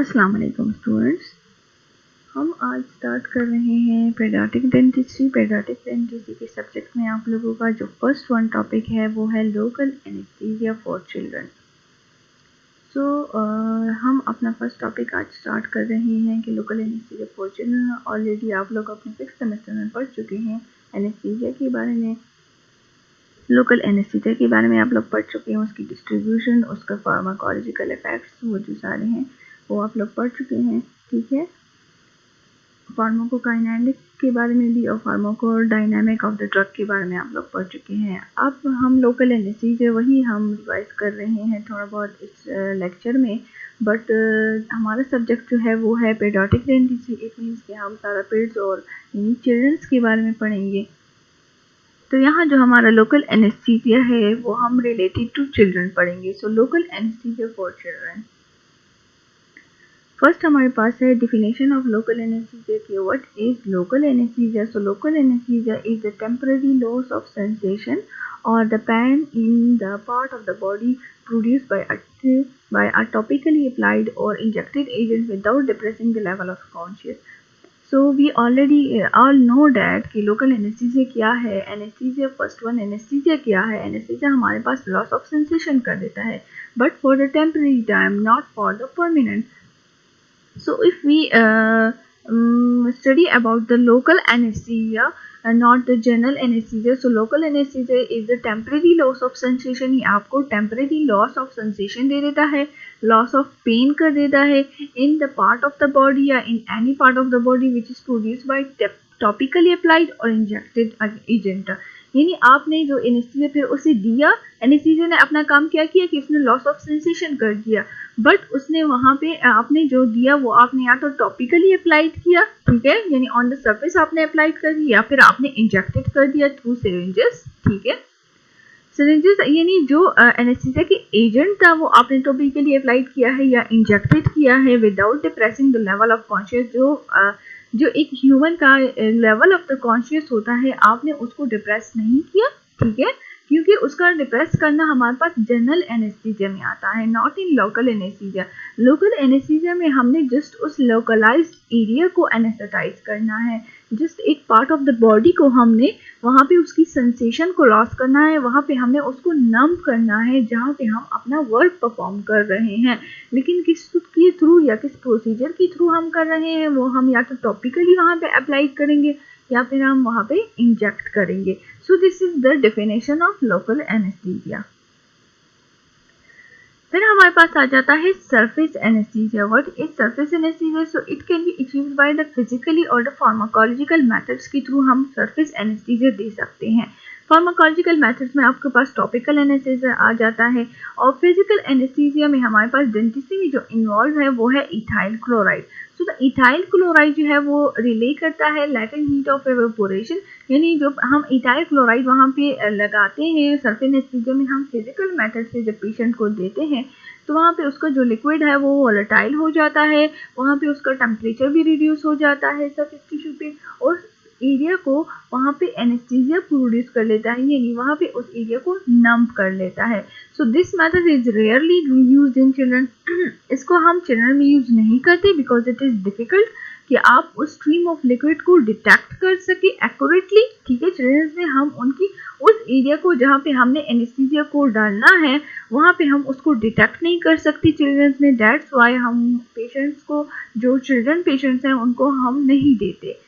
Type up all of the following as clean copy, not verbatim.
अस्सलाम वालेकुम स्टूडेंट्स। हम आज स्टार्ट कर रहे हैं पेडियाट्रिक डेंटिस्ट्री। पेडियाट्रिक डेंटिस्ट्री के सब्जेक्ट में आप लोगों का जो फर्स्ट वन टॉपिक है वो है लोकल एनेस्थीसिया फॉर चिल्ड्रन। हम अपना फर्स्ट टॉपिक आज स्टार्ट कर रहे हैं कि local anaesthesia for children. Already आप लोग अपने 6th सेमेस्टर में पढ़ चुके हैं एनेस्थीसिया के बारे में। लोकल एनेस्थीसिया के बारे में आप लोग पढ़ चुके हैं, उसकी डिस्ट्रीब्यूशन, उसका फार्माकोलॉजिकल इफेक्ट्स, वो जो सारे हैं वो आप लोग पढ़ चुके हैं। ठीक है, फार्माकोकाइनेटिक के बारे में भी और फार्माकोडायनामिक ऑफ द ड्रग के बारे में आप लोग पढ़ चुके हैं। अब हम लोकल एनेस्थीसिया वही हम रिवाइज कर रहे हैं थोड़ा बहुत इस लेक्चर में, बट हमारा सब्जेक्ट जो है वो है पेडियाट्रिक डेंटिस्ट्री। इट मीन्स कि हम सारा पेड्स और चिल्ड्रंस के बारे में पढ़ेंगे। तो यहाँ जो हमारा लोकल एनेस्थीसिया है वो हम रिलेटेड टू चिल्ड्रन पढ़ेंगे। So local anaesthesia for children. First हमारे पास है definition of local anesthesia कि what is local anesthesia. So local anesthesia is the temporary loss of sensation or the pain in the part of the body produced by a topically applied or injected agent without depressing the level of conscious. So we already all know that कि local anesthesia क्या है। anesthesia first one anesthesia क्या है। anesthesia हमारे पास loss of sensation कर देता है, but for the temporary time, not for the permanent. So if we study about the local anesthesia and not the general anesthesia, so local anesthesia is the temporary loss of sensation. ये आपको temporary loss of sensation दे देता है, loss of pain कर देता है in the part of the body या in any part of the body which is produced by topically applied or injected agent. यानी आपने जो एनेस्थीसिया फिर उसे दिया, एनेस्थीसिया ने अपना काम क्या किया कि उसने लॉस ऑफ सेंसेशन कर दिया, बट उसने वहाँ पे आपने जो दिया वो आपने या तो टॉपिकली अप्लाइड किया, ठीक है, यानी ऑन द सरफेस आपने अप्लाइड कर दिया, या फिर आपने इंजेक्टेड कर दिया थ्रू सिरिंजेस। ठीक है, सिरिंजेस यानी जो एनेस्थीसिया के एजेंट था वो आपने टॉपिकली अप्लाइड किया है या इंजेक्टेड किया है without depressing the level of conscious. जो एक ह्यूमन का लेवल ऑफ द कॉन्शियस होता है आपने उसको डिप्रेस नहीं किया, ठीक है, क्योंकि उसका डिप्रेस करना हमारे पास जनरल एनेस्थीसिया में आता है, not in local anaesthesia. Local anaesthesia में हमने जस्ट उस लोकलाइज्ड एरिया को एनेस्थेटाइज करना है, जस्ट एक पार्ट ऑफ द बॉडी को हमने वहाँ पे उसकी सेंसेशन को लॉस करना है, वहाँ पे हमने उसको नम करना है जहाँ पे हम अपना वर्क परफॉर्म कर रहे हैं। लेकिन किस के थ्रू या किस प्रोसीजर के थ्रू हम कर रहे हैं वो हम या तो टॉपिकली वहाँ पे अप्लाई करेंगे या फिर हम वहाँ पे इंजेक्ट करेंगे। So this is the definition of local anaesthesia. फिर हमारे पास आ जाता है surface anaesthesia. What is surface anaesthesia? So it can be achieved by the physically और द फार्माकोलॉजिकल मेथड्स के थ्रू हम सरफेस एनेस्थीसिया दे सकते हैं। फार्माकोलॉजिकल मेथड्स में आपके पास टॉपिकल एनेस्थीसिया आ जाता है, और फिजिकल एनेस्थीसिया में हमारे पास डेंटिस्ट्री में जो इन्वॉल्व है वो है ethyl chloride. So the ethyl chloride जो है वो रिले करता है लैटेंट हीट ऑफ एवेपोरेशन, यानी जो हम इथाइल क्लोराइड वहाँ पे लगाते हैं सरफेस एनेस्थीसिया में, हम फिजिकल मेथड से जब पेशेंट को देते हैं तो वहाँ पे उसका जो लिक्विड है वो वोलेटाइल हो जाता है, वहाँ पे उसका टेम्परेचर भी रिड्यूस हो जाता है सरफेस टिश्यू पे, और एरिया को वहाँ पे एनेस्थीसिया प्रोड्यूस कर लेता है, यानी वहाँ पे उस एरिया को नम कर लेता है। So this method is rarely used in children. इसको हम चिल्ड्रन में यूज नहीं करते बिकॉज इट इज डिफिकल्ट कि आप उस स्ट्रीम ऑफ लिक्विड को डिटेक्ट कर सके एक्यूरेटली। ठीक है, चिल्ड्रन में हम उनकी उस एरिया को जहाँ पे हमने एनेस्थीसिया को डालना है वहाँ पे हम उसको डिटेक्ट नहीं कर सकते चिल्ड्रन में। दैट्स वाई हम पेशेंट्स को, जो चिल्ड्रन पेशेंट्स हैं उनको हम नहीं देते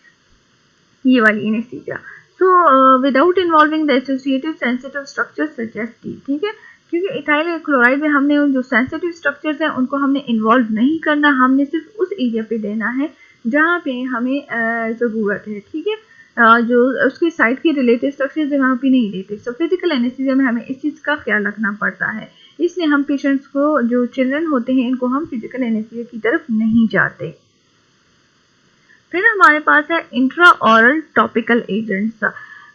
ये वाली anaesthesia. So without involving the associated sensitive structure such as teeth. ठीक है, क्योंकि इथाइल क्लोराइड में हमने जो सेंसिटिव स्ट्रक्चर्स हैं उनको हमने इन्वॉल्व नहीं करना, हमने सिर्फ उस एरिया पे देना है जहाँ पे हमें ज़रूरत है। ठीक है, जो उसके साइड के रिलेटेड स्ट्रक्चर्स वहाँ पे नहीं देते। सो फिजिकल एनेस्थीसिया में हमें इस चीज़ का ख्याल रखना पड़ता है, इसलिए हम पेशेंट्स को, जो चिल्ड्रन होते हैं इनको हम फिजिकल एनेस्थीसिया की तरफ नहीं जाते। फिर हमारे पास है intra oral topical agents.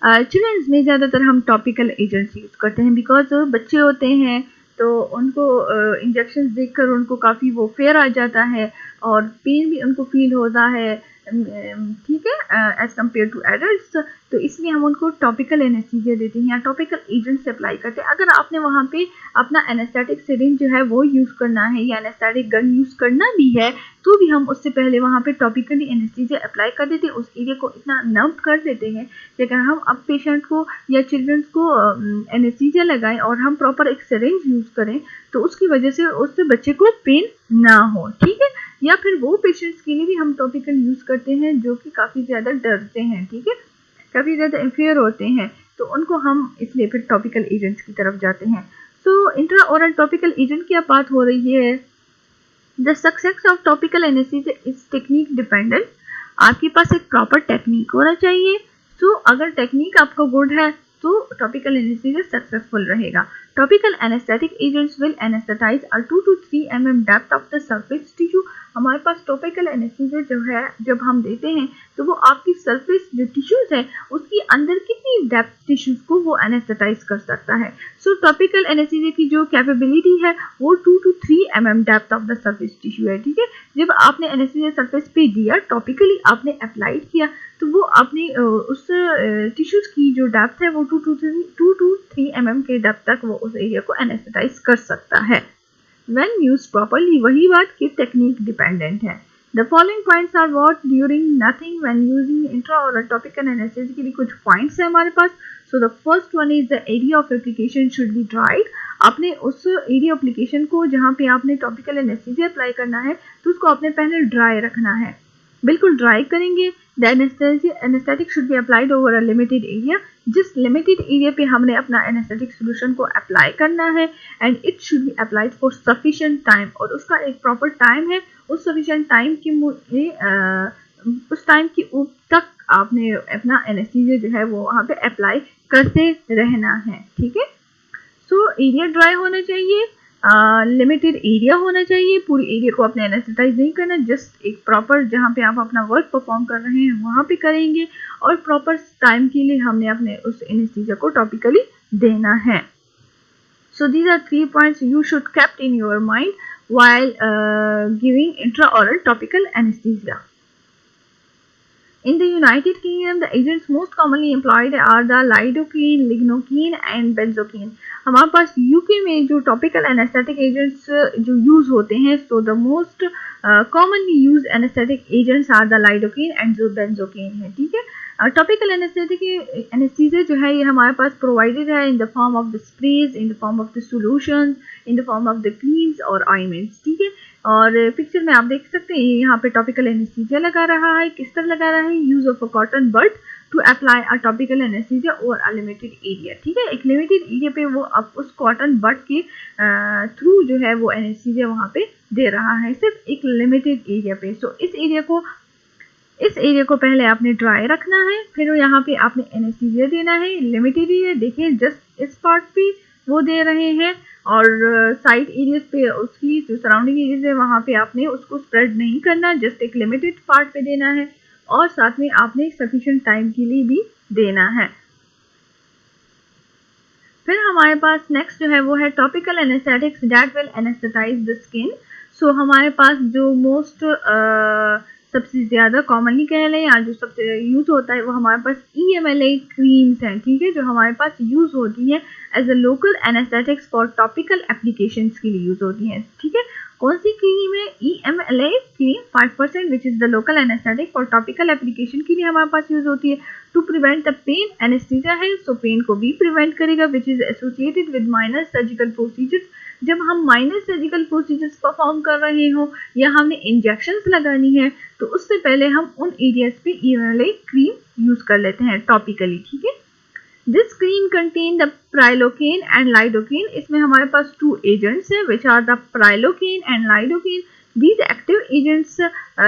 Children's में ज़्यादातर हम टॉपिकल एजेंट्स यूज़ करते हैं बिकॉज बच्चे होते हैं तो उनको इंजेक्शन देखकर उनको काफ़ी वो फेयर आ जाता है और पेन भी उनको फील होता है, ठीक है, एज कम्पेयर टू एडल्ट। तो इसलिए हम उनको टॉपिकल एनेस्थीसिया देते हैं या टॉपिकल एजेंट से अप्लाई करते हैं। अगर आपने वहाँ पे अपना एनेस्थेटिक सिरिंज जो है वो यूज़ करना है या एनेस्थेटिक गन यूज़ करना भी है तो भी हम उससे पहले वहाँ पे टॉपिकली एनेस्थीसिया अप्लाई कर देते हैं, उस एरिया को इतना नर्व कर देते हैं कि अगर हम अब पेशेंट को या चिल्ड्रंस को एनेस्थीसिया लगाएं और हम प्रॉपर एक सिरिंज यूज़ करें तो उसकी वजह से उससे बच्चे को पेन ना हो, ठीक है। या फिर वो पेशेंट्स के लिए भी हम टॉपिकल यूज़ करते हैं जो कि काफ़ी ज़्यादा डरते हैं, ठीक है, काफ़ी ज़्यादा इंफियर होते हैं, तो उनको हम इसलिए फिर टॉपिकल एजेंट्स की तरफ जाते हैं। सो इंट्रा ओरल टॉपिकल एजेंट की अब बात हो रही है। The success of topical anaesthesia is technique dependent. आपके पास एक प्रॉपर टेक्निक होना चाहिए। सो अगर टेक्निक आपका गुड है तो टॉपिकल एनेस्थीसिया सक्सेसफुल रहेगा। Topical anaesthetic agents will anaesthetise a 2 to 3 mm depth of the surface tissue. हमारे पास टॉपिकल एनेस्थीसिया जो है जब हम देते हैं तो वो आपकी सरफेस जो टिश्यूज है उसकी अंदर कितनी डेप्थ टिश्यूज को वो एनेस्थेटाइज कर सकता है। सो टॉपिकल एनेस्थीसिया की जो कैपेबिलिटी है वो 2 to 3 mm depth of the surface tissue है, ठीक है। जब आपने एनेस्थीसिया सरफेस पे दिया, टॉपिकली आपने अप्लाइड किया, तो वो आपने उस टिश्यूज की जो डेप्थ है वो 2 to 3 mm के डेप्थ तक वो उस एरिया को एनेस्थेटाइज कर सकता है। When used properly, वही बात कि टेक्निक डिपेंडेंट है। The following points are what during nothing when using intraoral topical anesthesia के लिए कुछ points है हमारे पास। So the first one is the area of application should be dried। आपने उस एरिया एप्लीकेशन को जहाँ पे आपने टॉपिकल एनेस्थीसिया अप्लाई करना है तो उसको आपने पहले ड्राई रखना है, बिल्कुल ड्राई करेंगे। The anaesthetic should be applied over a limited area. जिस लिमिटेड एरिया पे हमने अपना एनेस्थेटिक सोल्यूशन को अप्लाई करना है and it should be applied for sufficient time, और उसका एक प्रॉपर टाइम है। उस सफिशिएंट टाइम की उस टाइम की तक आपने अपना एनेस्थीसिया जो है वो वहाँ पे अप्लाई करते रहना है, ठीक है। सो एरिया ड्राई होना चाहिए, लिमिटेड एरिया होना चाहिए, पूरी एरिया को आपने एनेस्थेटाइज नहीं करना, जस्ट एक प्रॉपर जहाँ पे आप अपना वर्क परफॉर्म कर रहे हैं वहाँ पे करेंगे और प्रॉपर टाइम के लिए हमने अपने उस एनेस्थीसिया को टॉपिकली देना है। So these are 3 points you should kept in your mind while giving intraoral topical anesthesia. In the United Kingdom, the agents most commonly employed are the lidocaine, lignocaine and benzocaine. हमारे पास UK में जो topical anaesthetic agents जो use होते हैं, so the most commonly use anaesthetic agents are the lidocaine and जो benzocaine है, ठीक है। टॉपिकल एनेस्थेटिक एनेस्थीसिया जो है ये हमारे पास प्रोवाइडेड है in the form of the sprays, in the form of the solutions, in the form of the creams और ऑइंटमेंट्स, ठीक है। और पिक्चर में आप देख सकते हैं यहाँ पे टॉपिकल एनेस्थीसिया लगा रहा है, किस तरह लगा रहा है, use of a cotton bud to apply a topical anaesthesia over a limited area, ठीक है। एक लिमिटेड एरिया पे वो अब उस कॉटन बड के थ्रू जो है वो एनेस्थीसिया वहाँ पे दे रहा है, सिर्फ एक लिमिटेड एरिया पे। सो इस एरिया को पहले आपने ड्राई रखना है, फिर यहाँ पे आपने एनेस्थीसिया देना है। लिमिटेड एरिया देखिए जस्ट इस पार्ट पे वो दे रहे हैं और साइड एरियाज पे उसकी जो सराउंडिंग एरियाज है वहाँ पे आपने उसको स्प्रेड नहीं करना, जस्ट एक लिमिटेड पार्ट पे देना है और साथ में आपने सफिशिएंट टाइम के लिए भी देना है। फिर हमारे पास नेक्स्ट जो है वो है topical anaesthetics that will anaesthetise the skin. So हमारे पास जो मोस्ट सबसे ज़्यादा कॉमनली कह लें या जो सबसे यूज़ होता है वो हमारे पास EMLA क्रीम्स हैं, ठीक है, जो हमारे पास यूज़ होती है as a local anaesthetics for topical applications के लिए यूज़ होती हैं, ठीक है। कौन सी क्रीम है? EMLA cream 5% which is the local anaesthetic for topical application के लिए हमारे पास यूज़ होती है to prevent the pain. Anaesthesia है सो पेन को भी प्रिवेंट करेगा which is associated with minor surgical procedures. जब हम माइनर सर्जिकल प्रोसीजर्स परफॉर्म कर रहे हो या हमने इंजेक्शंस लगानी है तो उससे पहले हम उन एरियाज पे EMLA क्रीम यूज कर लेते हैं टॉपिकली, ठीक है। This cream contain the prilocaine and lidocaine. इसमें हमारे पास 2 एजेंट्स हैं which are the prilocaine and lidocaine. These active agents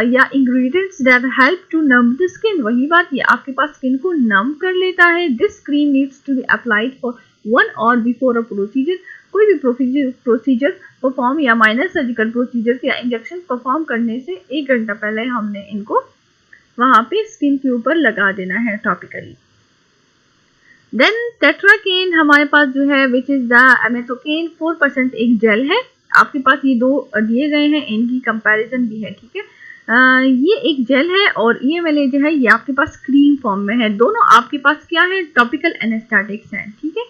या ingredients that help to numb the skin। वही बात, ये आपके पास स्किन को नम कर लेता है। This cream needs to be applied for 1 hour before a procedure। कोई भी प्रोसीजर परफॉर्म या माइनर सर्जिकल प्रोसीजर या इंजेक्शन परफॉर्म करने से 1 घंटा पहले हमने इनको वहाँ पे स्किन के ऊपर लगा देना है टॉपिकली। देन टेट्राकेन हमारे पास जो है विच इज द एमेथोकेन 4% एक जेल है। आपके पास ये 2 दिए गए हैं, इनकी कंपैरिजन भी है, ठीक है। ये एक जेल है और EMLA जो है ये आपके पास क्रीम फॉर्म में है। दोनों आपके पास क्या है, टॉपिकल एनेस्थेटिक्स हैं, ठीक है।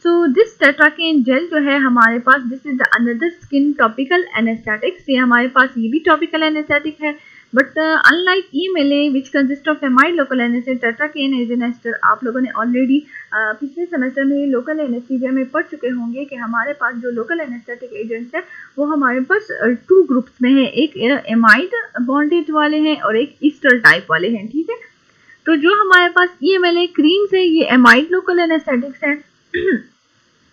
सो दिस टेट्राकेन जेल जो है हमारे पास, this is the another skin topical anaesthetics. ये हमारे पास ये भी टॉपिकल एनेस्थेटिक है, but unlike EMLA which consist of amide local anaesthetic, tetracaine is an ester. आप लोगों ने ऑलरेडी पिछले सेमेस्टर में लोकल एनेस्थीसिया में पढ़ चुके होंगे कि हमारे पास जो लोकल एनेस्थेटिक एजेंट्स है वो हमारे पास 2 ग्रुप्स में है, एक एमाइड बॉन्डेज वाले हैं और एक ईस्टर टाइप वाले हैं, ठीक है। तो जो हमारे पास EMLA क्रीम्स है ये एमाइड लोकल एनेस्थेटिक्स है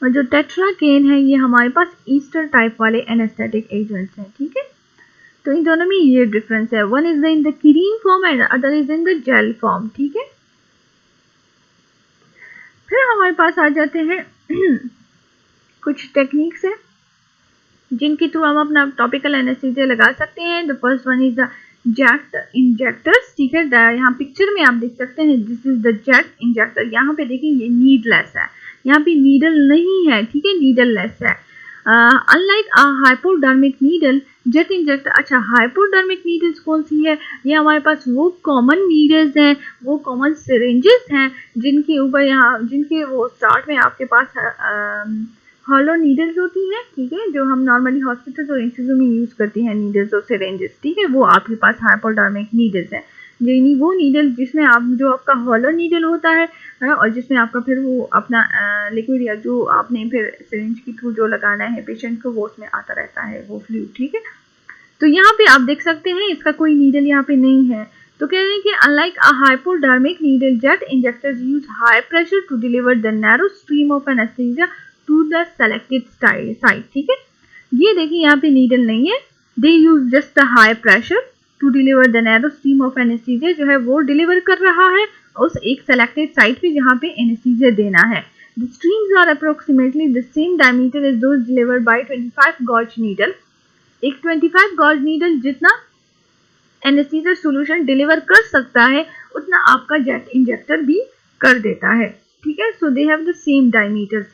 और जो टेट्राकेन है ये हमारे पास ईस्टर टाइप वाले एनेस्थेटिक एजेंट्स हैं, ठीक है। तो इन दोनों में ये डिफरेंस है, one is in the cream form and other is in the jail form, ठीक है। फिर हमारे पास आ जाते हैं कुछ टेक्निक्स है जिनके थ्रू हम अपना टॉपिकल एनेस्थीसिया लगा सकते हैं। The first one is the jet injectors, ठीक है। यहाँ पिक्चर में आप देख सकते हैं this is the jet injector. यहाँ पे देखिए ये नीडलेस है, यहाँ पे नीडल नहीं है, ठीक है, नीडल लेस है। Unlike hypodermic needle, jet injector, अच्छा हाइपोडर्मिक नीडल्स कौन सी है, ये हमारे पास वो कॉमन नीडल्स हैं, वो कॉमन सिरिंजेस हैं जिनके ऊपर यहाँ, जिनके वो स्टार्ट में आपके पास हॉलो नीडल्स होती हैं, ठीक है, जो हम नॉर्मली हॉस्पिटल्स और इंस्टीट्यूट में यूज करती हैं नीडल्स और सिरिंजेस, ठीक है, वो आपके पास हाइपोडर्मिक नीडल्स है। यानी वो नीडल जिसमें आप, जो आपका हॉलो नीडल होता है और जिसमें आपका फिर वो अपना लिक्विड या जो आपने फिर सिरिंज के थ्रू जो लगाना है पेशेंट को वो उसमें आता रहता है वो फ्लूइड, ठीक है। तो यहाँ पे आप देख सकते हैं इसका कोई नीडल यहाँ पे नहीं है। तो कह रहे हैं कि unlike a hypodermic needle, jet injectors use high pressure to deliver the narrow stream of anaesthesia to the selected site, ठीक है। ये देखिए यहाँ पे नीडल नहीं है, they use just the high pressure to deliver the narrow stream of anaesthesia, जो है वो डिलीवर कर रहा है उस एक सेलेक्टेड साइट पे जहाँ पे एनेस्थीसिया देना है। The streams are approximately the same diameter as those delivered by 25 gauge needle. एक 25 गॉज नीडल जितना एनेस्थीसिया सॉल्यूशन डिलीवर कर सकता है उतना आपका जेट इंजेक्टर भी कर देता है, ठीक है। So they have the same diameters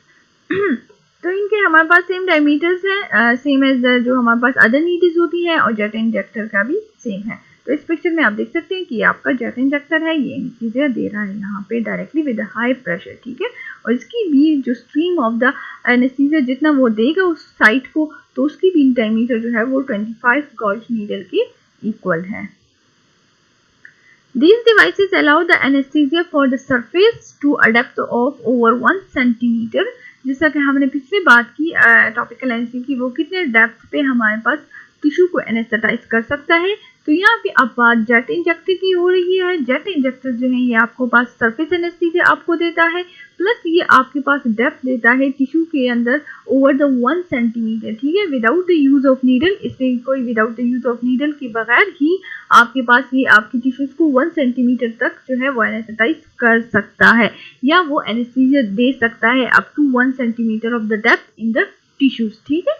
तो इनके हमारे पास सेम डायमीटर्स है, सेम एज जो हमारे पास अदर नीडल्स होती है और जेट इंजेक्टर का भी सेम है। तो इस पिक्चर में आप देख सकते हैं कि ये आपका जेट इंजेक्टर है, ये एनेस्थीसिया दे रहा है यहाँ पे डायरेक्टली विद हाई प्रेशर, ठीक है। और इसकी भी जो स्ट्रीम ऑफ द एनेस्थीसिया जितना वो देगा उस साइट को, तो उसकी भी डायमीटर जो है वो 25 गॉज नीडल के इक्वल है। These devices allow the anesthesia for the surface to a depth of over 1 centimeter। जैसा कि हमने पिछले बात की टॉपिकल एनेस्थीसिया की, वो कितने डेप्थ पे हमारे पास टिश्यू को एनेस्थेटाइज कर सकता है। तो यहाँ पे अब बात जेट इंजेक्टर की हो रही है। जेट इंजेक्टर जो है ये आपको पास सरफेस एनेस्थीसिया आपको देता है, प्लस ये आपके पास डेप्थ देता है टिश्यू के अंदर ओवर द 1 सेंटीमीटर, ठीक है, without the use of needle. इसमें कोई without the use of needle के बगैर ही आपके पास ये आपकी टिश्यूज को 1 सेंटीमीटर तक जो है वो एनेस्थेटाइज कर सकता है या वो एनेस्थीसिया दे सकता है up to 1 centimetre of the depth in the tissues, ठीक है।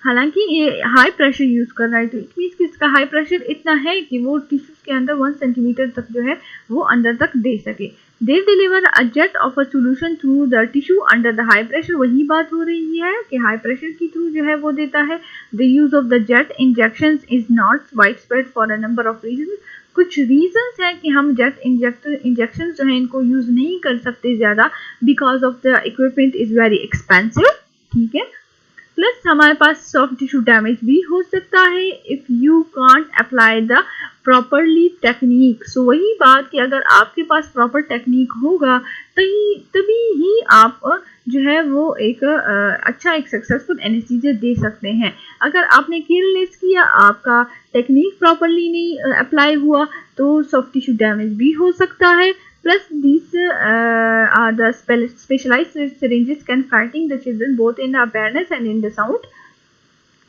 हालांकि ये हाई प्रेशर यूज कर रहा है, तो इट मीन्स कि इसका हाई प्रेशर इतना है कि वो टिश्यूज के अंदर 1 सेंटीमीटर तक जो है वो अंदर तक दे सके। दे deliver a jet of a solution through the tissue under the high pressure. वही बात हो रही है कि हाई प्रेशर के थ्रू जो है वो देता है। The use of the jet injection is not widespread for a number of reason. कुछ रीजंस हैं कि हम जेट इंजेक्शन जो है इनको यूज नहीं कर सकते ज्यादा, because of the equipment is very expensive, ठीक है। प्लस हमारे पास सॉफ्ट टिश्यू डैमेज भी हो सकता है if you can't apply the properly technique. सो वही बात कि अगर आपके पास प्रॉपर टेक्निक होगा तभी ही आप जो है वो एक अच्छा एक सक्सेसफुल एनेस्थीसिया दे सकते हैं। अगर आपने केयरलेस किया, आपका टेक्निक प्रॉपरली नहीं अप्लाई हुआ, तो सॉफ्ट टिश्यू डैमेज भी हो सकता है। Plus, these are the specialized syringes can frighten the children both in the awareness and in the sound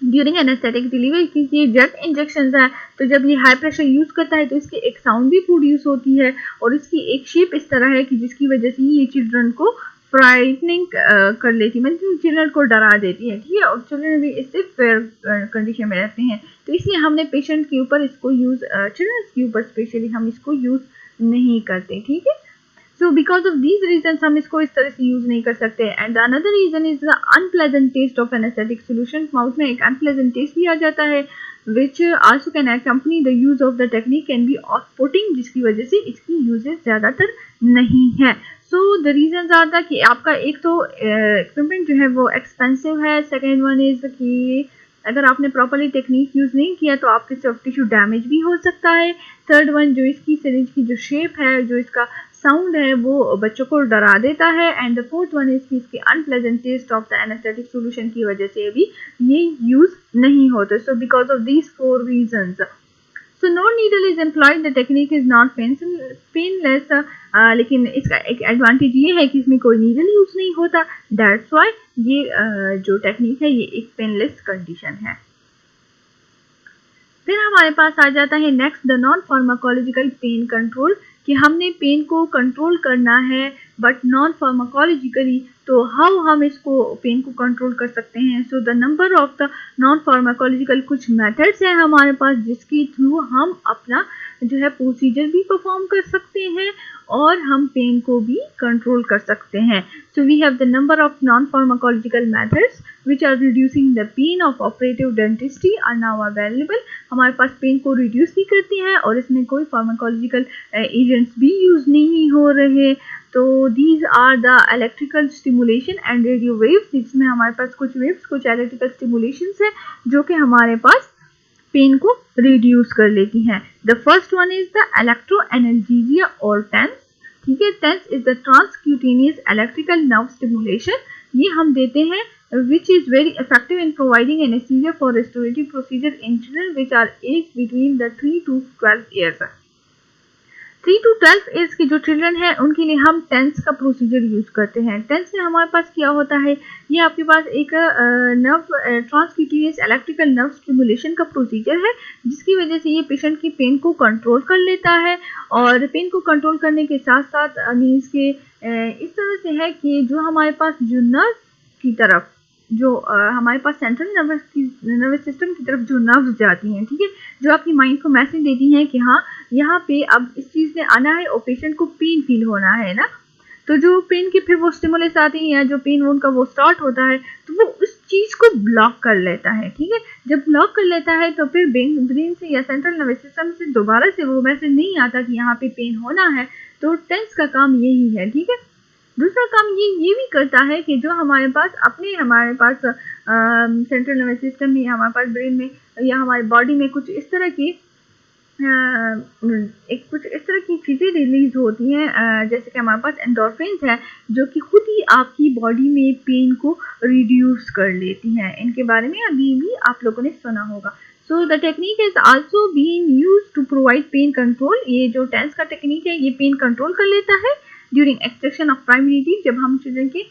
during anesthetic delivery। क्योंकि ये जेट इंजेक्शन है, तो जब ये हाई प्रेशर यूज करता है तो इसकी एक साउंड भी प्रोड्यूस होती है और इसकी एक शेप इस तरह है कि जिसकी वजह से ये चिल्ड्रन को फ्राइटनिंग कर लेती है, मतलब चिल्ड्रन को डरा देती है, ठीक है। और चिल्ड्रन भी इससे फेयर कंडीशन में रहते हैं, तो इसलिए हमने पेशेंट के ऊपर इसको यूज, चिल्ड्रन के ऊपर स्पेशली हम इसको यूज नहीं करते, ठीक है। So because of these reason हम इसको इस तरह से यूज नहीं कर सकते। And another reason is the unpleasant taste of anaesthetic solution. Mouth में एक अनप्लेजेंट टेस्ट भी आ जाता है which also can accompany the use of the technique can be off-putting, जिसकी वजह से इसकी यूजेस ज़्यादातर नहीं है. So the reason are the कि आपका एक तो इक्विपमेंट जो है वो एक्सपेंसिव है, सेकेंड वन इज़ कि अगर आपने प्रॉपरली टेक्निक यूज़ नहीं किया तो आपके सॉफ्ट टिश्यू डैमेज भी हो सकता है. थर्ड वन, जो इसकी सिरिंज की जो शेप है, जो इसका साउंड है, वो बच्चों को डरा देता है. And the fourth one is कि इसके unpleasant taste of the anaesthetic solution की वजह से भी ये यूज नहीं होते. So because of these 4 reasons, so no needle is employed, the technique is not painless. लेकिन इसका एक एडवांटेज ये है कि इसमें कोई नीडल यूज नहीं होता. दैट्स वाई ये जो टेक्निक है ये एक पेनलेस कंडीशन है. फिर हमारे पास आ जाता है next the non pharmacological pain control, कि हमने पेन को कंट्रोल करना है बट नॉन फार्माकोलॉजिकली. तो हाउ हम इसको पेन को कंट्रोल कर सकते हैं. So the number of the non pharmacological कुछ मेथड्स हैं हमारे पास जिसके थ्रू हम अपना जो है प्रोसीजर भी परफॉर्म कर सकते हैं और हम पेन को भी कंट्रोल कर सकते हैं. So we have the number of non pharmacological methods which are reducing the pain of operative dentistry are now available. हमारे पास पेन को रिड्यूस भी करती हैं और इसमें कोई फार्माकोलॉजिकल एजेंट्स भी यूज नहीं हो रहे. तो these are the electrical stimulation and radio waves, जिसमें हमारे पास कुछ वेव्स, कुछ इलेक्ट्रिकल स्टिमुलेशंस है जो कि हमारे पास पेन को रिड्यूस कर लेती हैं. The first one is the electro analgesia और टेंस. ठीक है, TENS is the transcutaneous electrical nerve stimulation. ये हम देते हैं which is very effective in providing anesthesia for restorative procedure in children which are aged between the 3 to 12 years. 3 to 12 as के जो children हैं उनके लिए हम टेंस का प्रोसीजर यूज करते हैं. टेंस में हमारे पास क्या होता है, ये आपके पास एक nerve transcutaneous electrical nerve stimulation का प्रोसीजर है जिसकी वजह से ये पेशेंट की पेन को कंट्रोल कर लेता है. और पेन को कंट्रोल करने के साथ साथ मीन्स के इस तरह से है कि जो हमारे पास जो नर्व की तरफ जो हमारे पास सेंट्रल नर्वस सिस्टम की तरफ जो नर्व्स जाती हैं, ठीक है, जो आपकी माइंड को मैसेज देती हैं कि हाँ यहाँ पे अब इस चीज़ ने आना है और पेशेंट को पेन फील होना है ना. तो जो पेन के फिर वो स्टिमुलस आती हैं या जो पेन उनका वो स्टार्ट होता है तो वो उस चीज़ को ब्लॉक कर लेता है. ठीक है, जब ब्लॉक कर लेता है तो फिर ब्रेन से या सेंट्रल नर्वस सिस्टम से दोबारा से वो मैसेज नहीं आता कि यहाँ पे पेन होना है. तो टेंस का काम यही है. ठीक है, दूसरा काम ये भी करता है कि जो हमारे पास सेंट्रल नर्वस सिस्टम में या हमारे पास ब्रेन में या हमारे बॉडी में कुछ इस तरह की चीज़ें रिलीज होती हैं, जैसे कि हमारे पास एंडोर्फिन्स हैं जो कि खुद ही आपकी बॉडी में पेन को रिड्यूस कर लेती हैं. इनके बारे में अभी भी आप लोगों ने सुना होगा. So the technique is also being used to provide pain control. ये जो टेंस का टेक्निक है ये पेन कंट्रोल कर लेता है during extraction of primary teeth. जब हम चिल्ड्रन के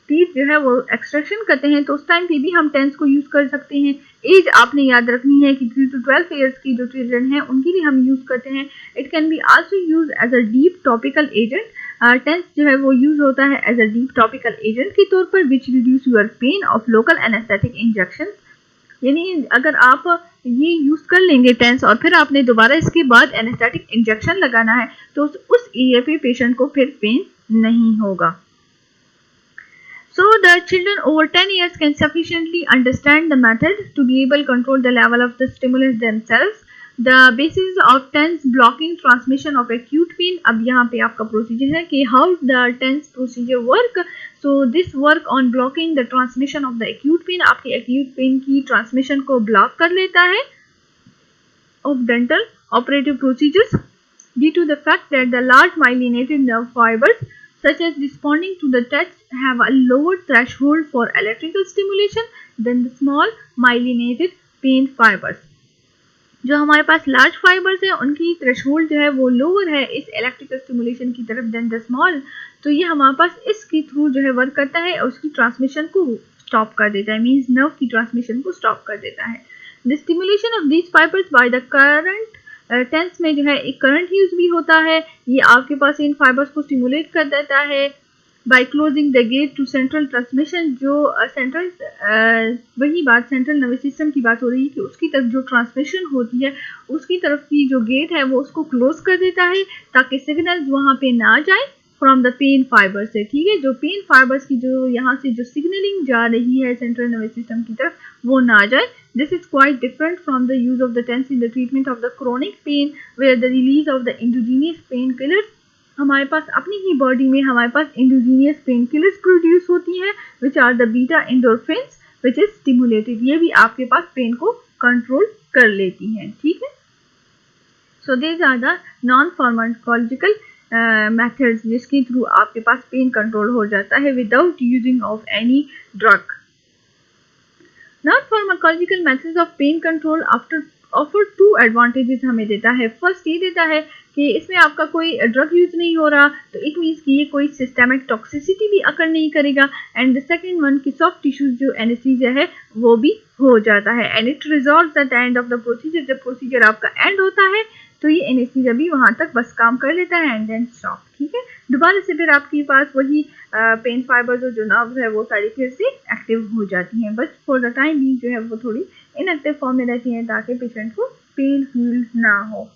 टीथ जो है वो एक्सट्रैक्शन करते हैं तो उस टाइम पे भी हम टेंस को यूज कर सकते हैं. एज आपने याद रखनी है कि 3 to 12 ईयर्स की जो चिल्ड्रन हैं उनके लिए हम यूज करते हैं. It can be also use as a deep topical agent. TENS जो है वो यूज होता है as a deep topical agent के तौर पर which reduce your pain of local anaesthetic injection. यानी अगर आप ये यूज कर लेंगे टेंस और फिर आपने दोबारा इसके बाद एनेस्थेटिक इंजेक्शन लगाना है तो उस एरिया पे पेशेंट को फिर पेन नहीं होगा. So the children over 10 years can sufficiently understand the method to be able to control the level of the stimulus themselves. The basis of TENS blocking transmission of acute pain. अब यहाँ पे आपका procedure है कि how the TENS procedure work. So this work on blocking the transmission of the acute pain. आपके acute pain की transmission को block कर लेता है of dental operative procedures due to the fact that the large myelinated nerve fibers such as responding to the touch have a lower threshold for electrical stimulation than the small myelinated pain fibers. जो हमारे पास large fibres हैं उनकी threshold जो है वो lower है इस electrical stimulation की तरफ देन द स्मॉल. तो ये हमारे पास इसके थ्रू जो है वर्क करता है और उसकी ट्रांसमिशन को स्टॉप कर देता है, मीन्स नर्व की ट्रांसमिशन को स्टॉप कर देता है. The stimulation of these fibres by the current. TENS में जो है एक करंट यूज भी होता है. ये आपके पास इन फाइबर्स को स्टिमुलेट कर देता है by closing the gate to central transmission. जो वही बात सेंट्रल नर्वस सिस्टम की बात हो रही है कि उसकी तरफ जो ट्रांसमिशन होती है उसकी तरफ की जो गेट है वो उसको क्लोज कर देता है ताकि सिग्नल्स वहाँ पे ना जाए फ्रॉम द पेन फाइबर से. ठीक है, जो पेन फाइबर्स की जो यहाँ से जो सिग्नलिंग जा रही है सेंट्रल नर्वस सिस्टम की तरफ वो ना जाए This is quite different from the use of the TENS in the treatment of the chronic pain, where the release of the endogenous painkillers, हमारे पास अपनी ही बॉडी में हमारे पास इंडोजीनियस पेन किलर्स प्रोड्यूस होती हैं which are the beta endorphins which is stimulated, ये भी आपके पास पेन को कंट्रोल कर लेती हैं, ठीक है। So these are the non pharmacological methods जिसके थ्रू आपके पास पेन कंट्रोल हो जाता है without using of any drug. Non pharmacological methods of pain control after offer two advantages हमें देता है। फर्स्ट ये देता है कि इसमें आपका कोई ड्रग यूज नहीं हो रहा, तो इट मीन्स कि ये कोई सिस्टमिक टॉक्सिसिटी भी अकर नहीं करेगा। एंड द सेकंड वन कि सॉफ्ट टिश्यूज जो एनेस्थीसिया है वो भी हो जाता है and it resolves at the end of the procedure. जब प्रोसीजर आपका एंड होता है तो ये एनेस्थीसिया भी वहां तक बस काम कर लेता है एंड देन स्टॉप, ठीक है। दोबारा से फिर आपके पास वही पेन फाइबर्स और जो नर्व्स है वो सारी फिर से एक्टिव हो जाती हैं, बस फॉर द टाइम बीइंग जो है वो थोड़ी इनएक्टिव फॉर्म में रहती हैं ताकि पेशेंट को पेन फील ना हो।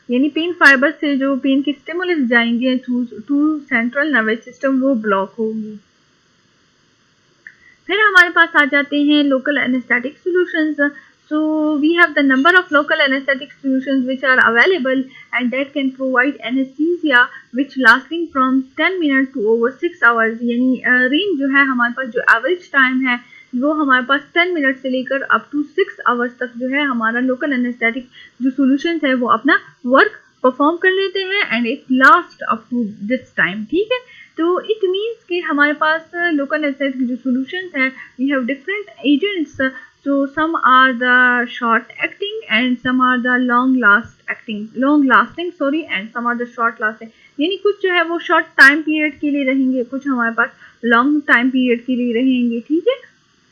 यानी पेन फाइबर से जो पेन के स्टिमुलस जाएंगे टू सेंट्रल नर्वस सिस्टम वो ब्लॉक होंगी। फिर हमारे पास आ जाते हैं local anaesthetic solutions. So we have the number of local anesthetic solutions which are available and that can provide anesthesia which lasting from 10 minutes to over 6 hours। यानी range जो है हमारे पास जो एवरेज टाइम है वो हमारे पास 10 मिनट से लेकर अप टू 6 आवर्स तक जो है हमारा लोकल एनेस्थेटिक जो सॉल्यूशंस है वो अपना वर्क परफॉर्म कर लेते हैं and it last up to this time, ठीक है। तो इट मीन्स कि हमारे पास लोकल एनेस्थेटिक जो सॉल्यूशंस हैं we have different agents. So some are the short acting and some are the long lasting and some are the short lasting। यानी कुछ जो है वो शॉर्ट टाइम पीरियड के लिए रहेंगे, कुछ हमारे पास लॉन्ग टाइम पीरियड के लिए रहेंगे, ठीक है।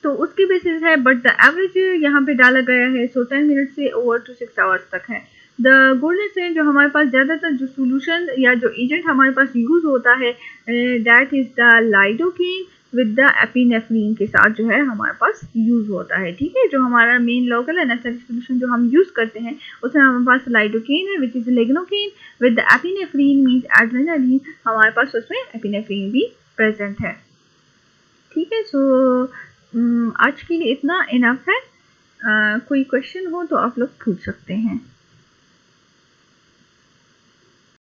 तो उसके बेसिस है बट द एवरेज यहाँ पे डाला गया है सो 10 मिनट से ओवर टू 6 आवर्स तक है। द गोल्डन है जो हमारे पास ज़्यादातर जो सोल्यूशन या जो एजेंट हमारे पास यूज होता है that is the lidocaine with the epinephrine के साथ जो है हमारे पास यूज होता है, ठीक है। जो हमारा मेन लोकल एनेस्थेटिक सॉल्यूशन जो हम यूज करते हैं उसमें हमारे पास लाइडोकेन है which is lignocaine with the epinephrine means adrenaline, हमारे पास उसमें एपिनेफ्रीन भी प्रेजेंट है, ठीक है। सो आज के लिए इतना इनफ है। कोई क्वेश्चन हो तो आप लोग पूछ सकते हैं।